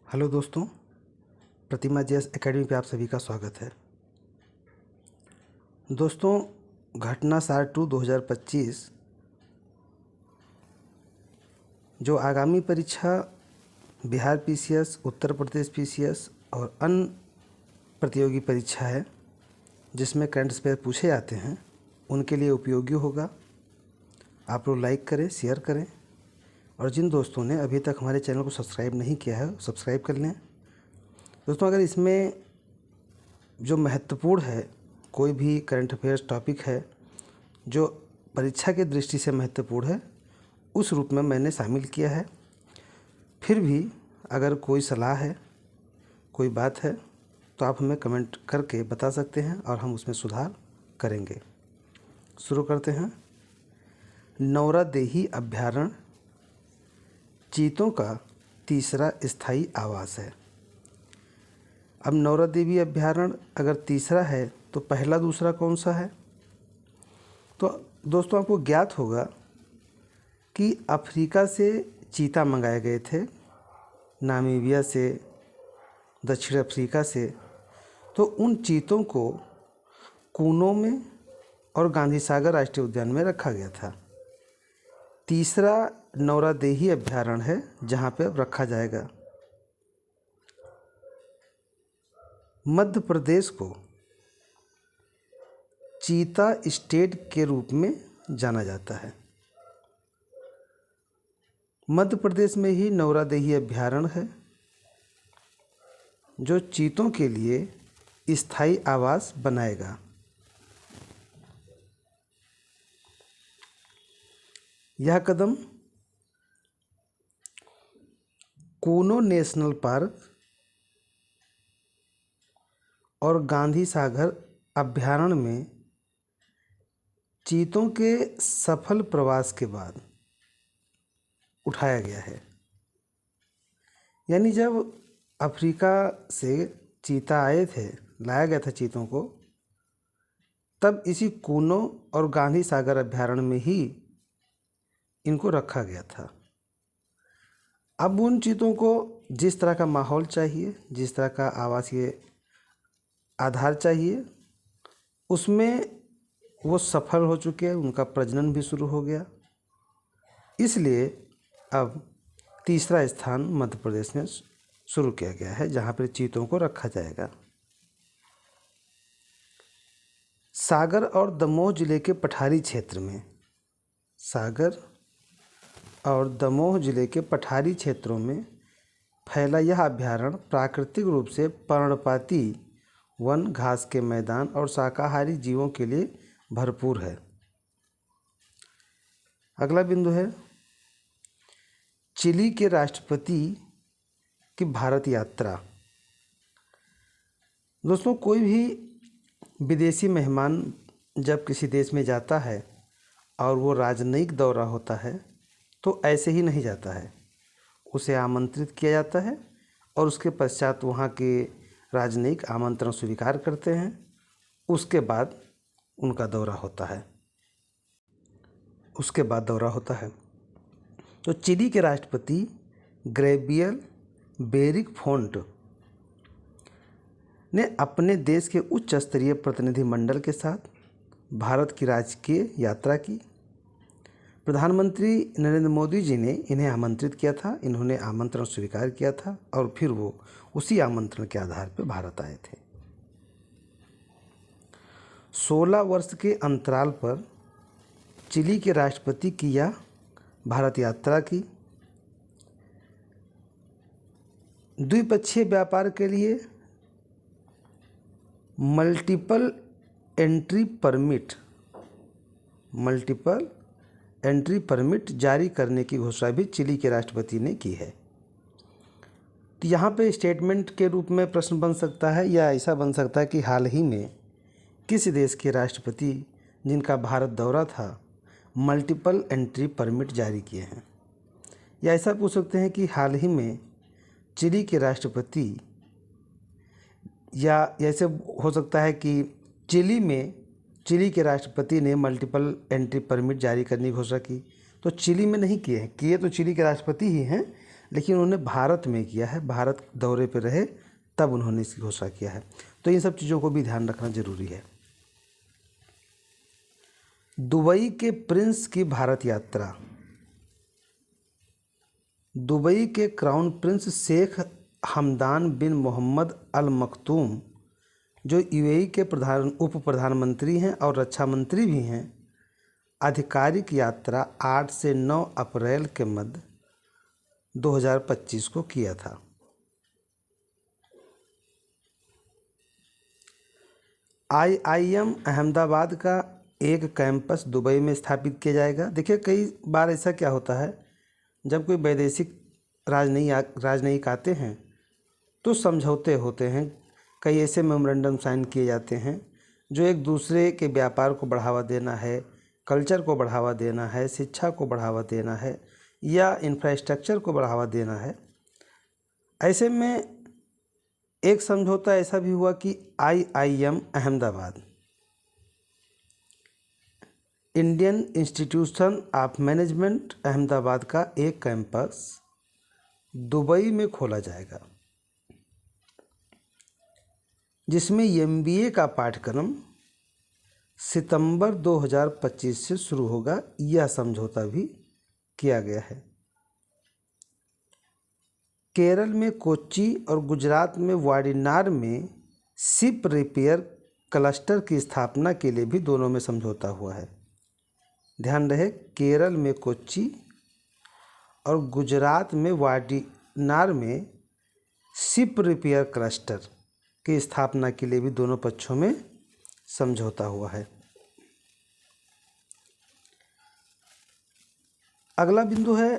Hello दोस्तों, प्रतिमा JS academy पे आप सभी का स्वागत है। दोस्तों, घटना सार 2 2025 जो आगामी परीक्षा बिहार पीसीएस, उत्तर प्रदेश पीसीएस और अन्य प्रतियोगी परीक्षा है जिसमें करंट अफेयर पूछे जाते हैं, उनके लिए उपयोगी होगा। आप लोग लाइक करें, शेयर करें और जिन दोस्तों ने अभी तक हमारे चैनल को सब्सक्राइब नहीं किया है सब्सक्राइब कर लें। दोस्तों, अगर इसमें जो महत्वपूर्ण है, कोई भी करंट अफेयर्स टॉपिक है जो परीक्षा की दृष्टि से महत्वपूर्ण है, उस रूप में मैंने शामिल किया है। फिर भी अगर कोई सलाह है, कोई बात है, तो आप हमें कमेंट करके बता सकते हैं और हम उसमें सुधार करेंगे। शुरू करते हैं। नौरादेही अभयारण्य चीतों का तीसरा स्थायी आवास है। अब नौरादेवी अभयारण्य अगर तीसरा है तो पहला दूसरा कौन सा है? तो दोस्तों, आपको ज्ञात होगा कि अफ्रीका से चीता मंगाए गए थे, नामीबिया से, दक्षिण अफ्रीका से। तो उन चीतों को कूनो में और गांधी सागर राष्ट्रीय उद्यान में रखा गया था। तीसरा नौरादेही अभयारण्य है जहाँ पे अब रखा जाएगा। मध्य प्रदेश को चीता स्टेट के रूप में जाना जाता है। मध्य प्रदेश में ही नौरादेही अभयारण्य है जो चीतों के लिए स्थायी आवास बनाएगा। यह कदम कूनो नेशनल पार्क और गांधी सागर अभयारण्य में चीतों के सफल प्रवास के बाद उठाया गया है। यानी जब अफ्रीका से चीता आए थे, लाया गया था चीतों को, तब इसी कूनो और गांधी सागर अभयारण्य में ही इनको रखा गया था। अब उन चीतों को जिस तरह का माहौल चाहिए, जिस तरह का आवासीय आधार चाहिए, उसमें वो सफल हो चुके हैं, उनका प्रजनन भी शुरू हो गया। इसलिए अब तीसरा स्थान मध्य प्रदेश में शुरू किया गया है जहाँ पर चीतों को रखा जाएगा। सागर और दमोह जिले के पठारी क्षेत्र में, सागर और दमोह जिले के पठारी क्षेत्रों में फैला यह अभयारण्य प्राकृतिक रूप से पर्णपाती वन, घास के मैदान और शाकाहारी जीवों के लिए भरपूर है। अगला बिंदु है चिली के राष्ट्रपति की भारत यात्रा। दोस्तों, कोई भी विदेशी मेहमान जब किसी देश में जाता है और वो राजनयिक दौरा होता है तो ऐसे ही नहीं जाता है, उसे आमंत्रित किया जाता है और उसके पश्चात वहाँ के राजनयिक आमंत्रण स्वीकार करते हैं। उसके बाद उनका दौरा होता है। तो चिली के राष्ट्रपति गैब्रियल बोरिक फोंट ने अपने देश के उच्च स्तरीय प्रतिनिधिमंडल के साथ भारत की राजकीय यात्रा की। प्रधानमंत्री नरेंद्र मोदी जी ने इन्हें आमंत्रित किया था, इन्होंने आमंत्रण स्वीकार किया था और फिर वो उसी आमंत्रण के आधार पर भारत आए थे। 16 वर्ष के अंतराल पर चिली के राष्ट्रपति की यह भारत यात्रा की। द्विपक्षीय व्यापार के लिए मल्टीपल एंट्री परमिट जारी करने की घोषणा भी चिली के राष्ट्रपति ने की है। तो यहाँ पे स्टेटमेंट के रूप में प्रश्न बन सकता है या ऐसा बन सकता है कि हाल ही में किस देश के राष्ट्रपति जिनका भारत दौरा था मल्टीपल एंट्री परमिट जारी किए हैं, या ऐसा पूछ सकते हैं कि हाल ही में चिली के राष्ट्रपति, या ऐसे हो सकता है कि चिली के राष्ट्रपति ने मल्टीपल एंट्री परमिट जारी करने की घोषणा की। तो चिली में नहीं किए हैं, किए तो चिली के राष्ट्रपति ही हैं, लेकिन उन्होंने भारत में किया है, भारत दौरे पर रहे तब उन्होंने इसकी घोषणा किया है। तो इन सब चीज़ों को भी ध्यान रखना जरूरी है। दुबई के प्रिंस की भारत यात्रा। दुबई के क्राउन प्रिंस शेख हमदान बिन मोहम्मद अल मखदूम, जो यूएई के उप प्रधानमंत्री हैं और रक्षा मंत्री भी हैं, आधिकारिक यात्रा 8 से 9 अप्रैल के मध्य 2025 को किया था। IIM अहमदाबाद का एक कैंपस दुबई में स्थापित किया जाएगा। देखिए, कई बार ऐसा क्या होता है, जब कोई वैदेशिक राजनयिक आते हैं तो समझौते होते हैं, कई ऐसे मेमोरेंडम साइन किए जाते हैं जो एक दूसरे के व्यापार को बढ़ावा देना है, कल्चर को बढ़ावा देना है, शिक्षा को बढ़ावा देना है या इंफ्रास्ट्रक्चर को बढ़ावा देना है। ऐसे में एक समझौता ऐसा भी हुआ कि IIM Ahmedabad, Indian institution of management Ahmedabad का एक कैंपस दुबई में खोला जाएगा, जिसमें MBA का पाठ्यक्रम सितंबर 2025 से शुरू होगा। यह समझौता भी किया गया है। केरल में कोच्चि और गुजरात में वाडिनार में शिप रिपेयर क्लस्टर की स्थापना के लिए भी दोनों में समझौता हुआ है। ध्यान रहे, केरल में कोच्चि और गुजरात में वाडिनार में शिप रिपेयर क्लस्टर की स्थापना के लिए भी दोनों पक्षों में समझौता हुआ है। अगला बिंदु है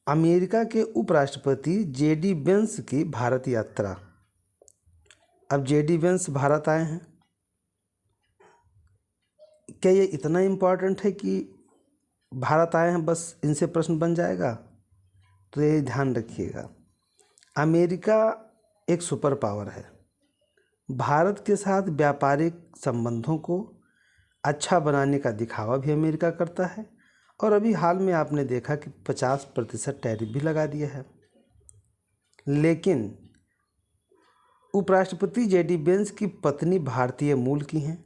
अमेरिका के उपराष्ट्रपति JD वेंस की भारत यात्रा। अब JD वेंस भारत आए हैं, क्या ये इतना इम्पोर्टेंट है कि भारत आए हैं बस इनसे प्रश्न बन जाएगा? तो ये ध्यान रखिएगा, अमेरिका एक सुपर पावर है। भारत के साथ व्यापारिक संबंधों को अच्छा बनाने का दिखावा भी अमेरिका करता है और अभी हाल में आपने देखा कि 50% टैरिफ भी लगा दिया है। लेकिन उपराष्ट्रपति JD वेंस की पत्नी भारतीय मूल की हैं।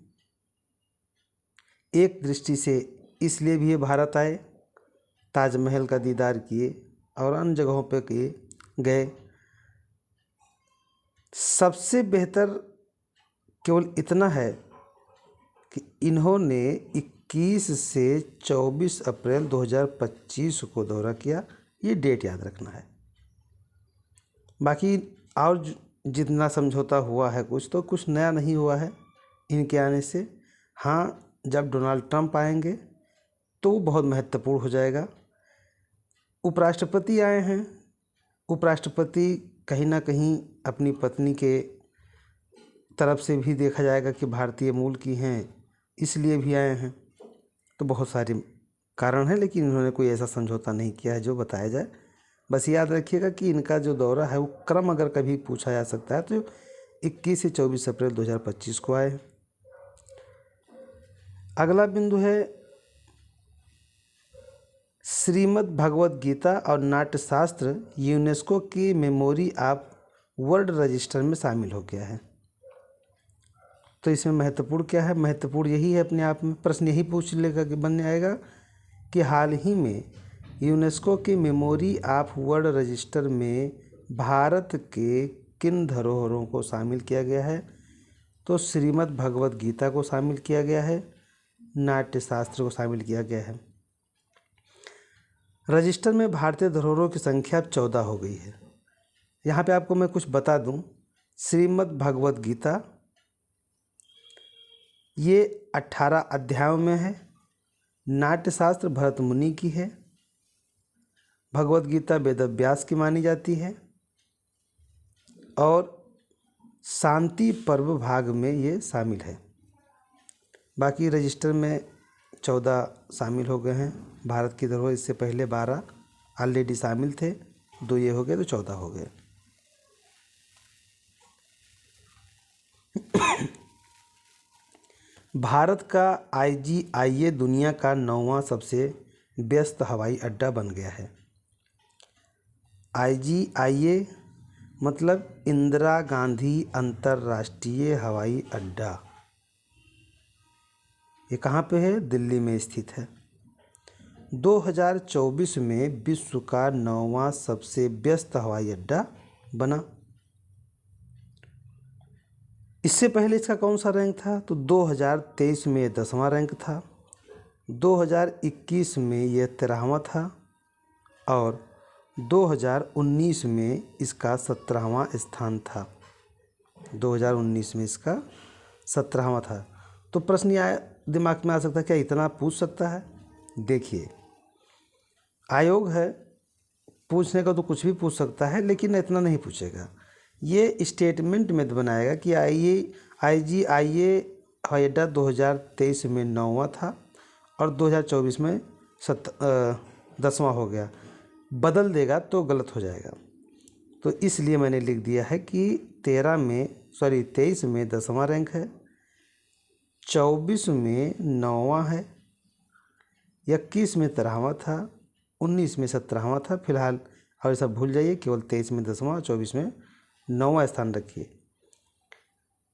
एक दृष्टि से इसलिए भी ये भारत आए, ताजमहल का दीदार किए और अन्य जगहों पर गए। सबसे बेहतर केवल इतना है कि इन्होंने 21 से 24 अप्रैल 2025 को दौरा किया। ये डेट याद रखना है। बाकी और जितना समझौता हुआ है कुछ नया नहीं हुआ है इनके आने से। हाँ, जब डोनाल्ड ट्रंप आएंगे तो बहुत महत्वपूर्ण हो जाएगा। उपराष्ट्रपति आए हैं, उपराष्ट्रपति कहीं ना कहीं अपनी पत्नी के तरफ से भी देखा जाएगा कि भारतीय मूल की हैं, इसलिए भी आए हैं। तो बहुत सारे कारण हैं, लेकिन इन्होंने कोई ऐसा समझौता नहीं किया है जो बताया जाए। बस याद रखिएगा कि इनका जो दौरा है वो क्रम अगर कभी पूछा जा सकता है तो 21 से 24 अप्रैल 2025 को आए हैं। अगला बिंदु है श्रीमद् भगवद गीता और नाट्यशास्त्र यूनेस्को की मेमोरी ऑफ वर्ल्ड रजिस्टर में शामिल हो गया है। तो इसमें महत्वपूर्ण क्या है? महत्वपूर्ण यही है अपने आप में, प्रश्न यही पूछ लेगा कि बन आएगा कि हाल ही में यूनेस्को की मेमोरी ऑफ वर्ल्ड रजिस्टर में भारत के किन धरोहरों को शामिल किया गया है? तो श्रीमद् भगवद गीता को शामिल किया गया है, नाट्यशास्त्र को शामिल किया गया है। रजिस्टर में भारतीय धरोहरों की संख्या अब 14 हो गई है। यहाँ पे आपको मैं कुछ बता दूँ। श्रीमद् भगवद गीता ये 18 अध्यायों में है। नाट्यशास्त्र भरत मुनि की है। भगवद गीता वेदव्यास की मानी जाती है और शांति पर्व भाग में ये शामिल है। बाकी रजिस्टर में 14 शामिल हो गए हैं भारत की धरोहर। इससे पहले 12 ऑलरेडी शामिल थे, 2 ये हो गए तो 14 हो गए। भारत का IGIA दुनिया का 9वां सबसे व्यस्त हवाई अड्डा बन गया है। IGIA मतलब इंदिरा गांधी अंतर्राष्ट्रीय हवाई अड्डा। ये कहाँ पे है? दिल्ली में स्थित है। 2024 में विश्व का 9वां सबसे व्यस्त हवाई अड्डा बना। इससे पहले इसका कौन सा रैंक था? तो 2023 में 10वां रैंक था, 2021 में यह 13वां था और 2019 में इसका 17वां स्थान था। 2019 में इसका 17वां था। तो प्रश्न यह दिमाग में आ सकता है, क्या इतना पूछ सकता है? देखिए, आयोग है, पूछने का तो कुछ भी पूछ सकता है, लेकिन इतना नहीं पूछेगा। ये स्टेटमेंट में बनाएगा कि IGIA हवाई अड्डा 2023 में 9वां था और 2024 में 10वां हो गया। बदल देगा तो गलत हो जाएगा। तो इसलिए मैंने लिख दिया है कि 23 में 10वां रैंक है, 24 में 9वां है, 21 में 13वां था, 19 में 17वां था। फिलहाल और सब भूल जाइए, केवल 23 में 10वां, 24 में 9वां स्थान रखिए।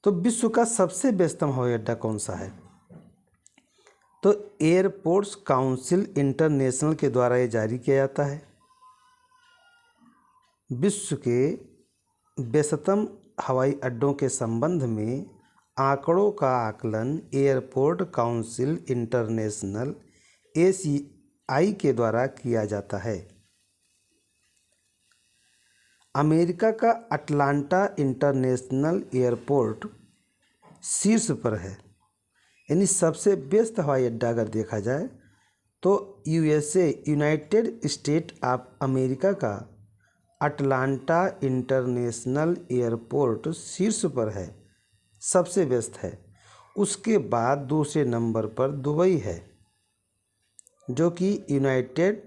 तो विश्व का सबसे व्यस्तम हवाई अड्डा कौन सा है? तो एयरपोर्ट्स काउंसिल इंटरनेशनल के द्वारा ये जारी किया जाता है। विश्व के व्यस्तम हवाई अड्डों के संबंध में आंकड़ों का आकलन एयरपोर्ट काउंसिल इंटरनेशनल ACI के द्वारा किया जाता है। अमेरिका का अटलांटा इंटरनेशनल एयरपोर्ट शीर्ष पर है, यानी सबसे व्यस्त हवाई अड्डा अगर देखा जाए तो यूनाइटेड स्टेट ऑफ अमेरिका का अटलांटा इंटरनेशनल एयरपोर्ट शीर्ष पर है, सबसे व्यस्त है। उसके बाद दूसरे नंबर पर दुबई है, जो कि यूनाइटेड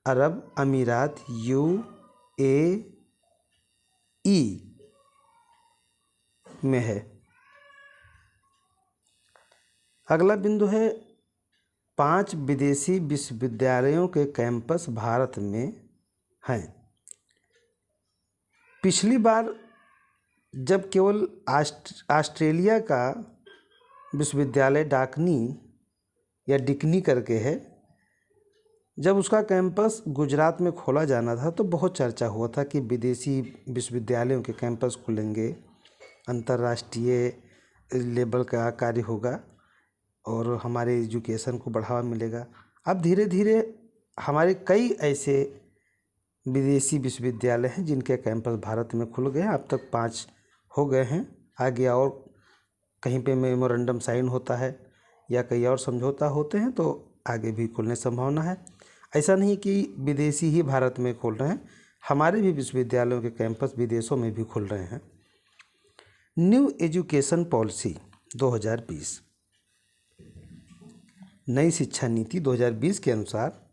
अरब अमीरात UAE में है। अगला बिंदु है 5 विदेशी विश्वविद्यालयों के कैंपस भारत में हैं। पिछली बार जब केवल ऑस्ट्रेलिया का विश्वविद्यालय डाकनी या डिकनी करके है, जब उसका कैंपस गुजरात में खोला जाना था तो बहुत चर्चा हुआ था कि विदेशी विश्वविद्यालयों के कैंपस खुलेंगे, अंतर्राष्ट्रीय लेवल का कार्य होगा और हमारे एजुकेशन को बढ़ावा मिलेगा। अब धीरे धीरे हमारे कई ऐसे विदेशी विश्वविद्यालय हैं जिनके कैंपस भारत में खुल गए हैं। अब तक 5 हो गए हैं। आगे और कहीं पे मेमोरेंडम साइन होता है या कई और समझौता होते हैं तो आगे भी खुलने की संभावना है। ऐसा नहीं कि विदेशी ही भारत में खोल रहे हैं, हमारे भी विश्वविद्यालयों के कैंपस विदेशों में भी खुल रहे हैं। न्यू एजुकेशन पॉलिसी 2020, नई शिक्षा नीति 2020 के अनुसार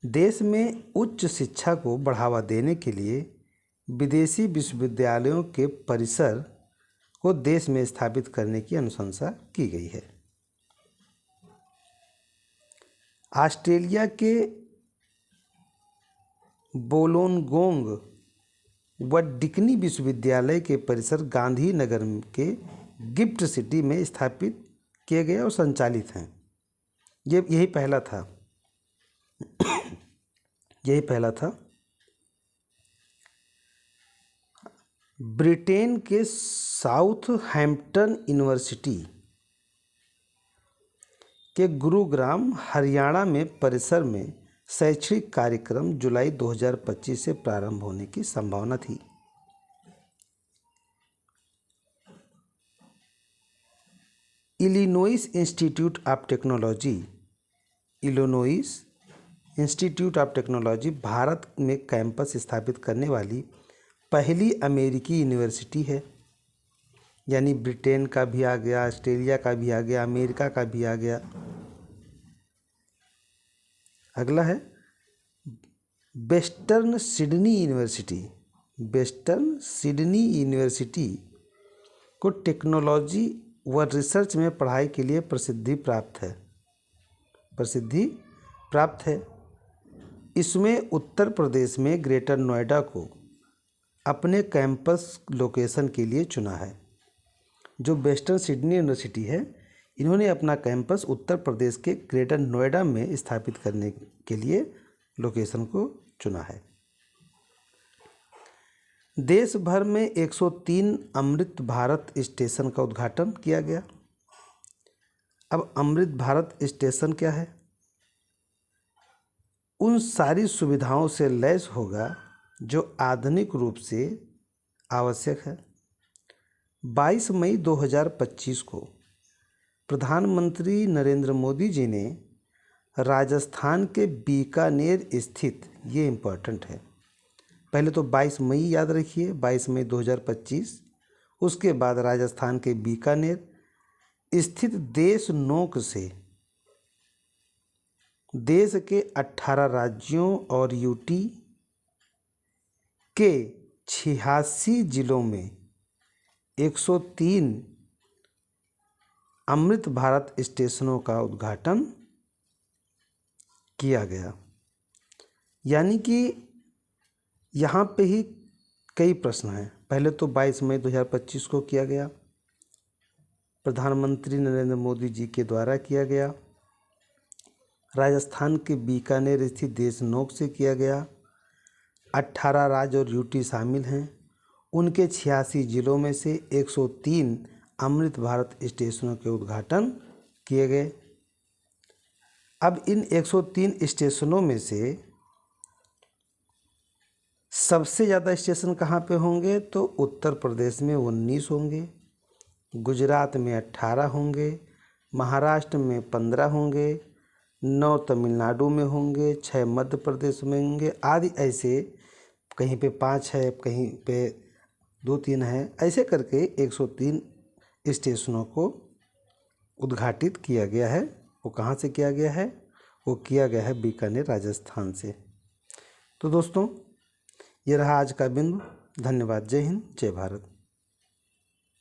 देश में उच्च शिक्षा को बढ़ावा देने के लिए विदेशी विश्वविद्यालयों के परिसर को देश में स्थापित करने की अनुशंसा की गई है। ऑस्ट्रेलिया के वोलोंगोंग व डिकनी विश्वविद्यालय के परिसर गांधीनगर के गिफ्ट सिटी में स्थापित किए गए और संचालित हैं। यही पहला था ब्रिटेन के साउथहैम्पटन यूनिवर्सिटी के गुरुग्राम हरियाणा में परिसर में शैक्षणिक कार्यक्रम जुलाई 2025 से प्रारंभ होने की संभावना थी। Illinois institute of technology Bharat में कैंपस स्थापित करने वाली पहली अमेरिकी यूनिवर्सिटी है। यानी ब्रिटेन का भी आ गया, ऑस्ट्रेलिया का भी आ गया, अमेरिका का भी आ गया। अगला है वेस्टर्न सिडनी यूनिवर्सिटी को टेक्नोलॉजी व रिसर्च में पढ़ाई के लिए प्रसिद्धि प्राप्त है। इसमें उत्तर प्रदेश में ग्रेटर नोएडा को अपने कैंपस लोकेशन के लिए चुना है। जो वेस्टर्न सिडनी यूनिवर्सिटी है, इन्होंने अपना कैंपस उत्तर प्रदेश के ग्रेटर नोएडा में स्थापित करने के लिए लोकेशन को चुना है। देश भर में 103 अमृत भारत स्टेशन का उद्घाटन किया गया। अब अमृत भारत स्टेशन क्या है? उन सारी सुविधाओं से लैस होगा जो आधुनिक रूप से आवश्यक है। 22 मई 2025 को प्रधानमंत्री नरेंद्र मोदी जी ने राजस्थान के बीकानेर स्थित, ये इम्पोर्टेंट है, पहले तो 22 मई याद रखिए, 22 मई 2025, उसके बाद राजस्थान के बीकानेर स्थित देशनोक से देश के 18 राज्यों और यूटी के 86 जिलों में 103 अमृत भारत स्टेशनों का उद्घाटन किया गया। यानी कि यहाँ पे ही कई प्रश्न हैं। पहले तो 22 मई 2025 को किया गया, प्रधानमंत्री नरेंद्र मोदी जी के द्वारा किया गया, राजस्थान के बीकानेर स्थित देशनोक से किया गया, 18 राज्य और यूटी शामिल हैं, उनके 86 जिलों में से 103 अमृत भारत स्टेशनों के उद्घाटन किए गए। अब इन 103 स्टेशनों में से सबसे ज़्यादा स्टेशन कहाँ पे होंगे? तो उत्तर प्रदेश में 19 होंगे, गुजरात में 18 होंगे, महाराष्ट्र में 15 होंगे, 9 तमिलनाडु में होंगे, 6 मध्य प्रदेश में होंगे आदि। ऐसे कहीं पे 5 है, कहीं पे 2-3 है, ऐसे करके 103 स्टेशनों को उद्घाटित किया गया है। वो कहाँ से किया गया है? वो किया गया है बीकानेर, राजस्थान से। तो दोस्तों, ये रहा आज का बिंदु। धन्यवाद। जय हिंद, जय भारत।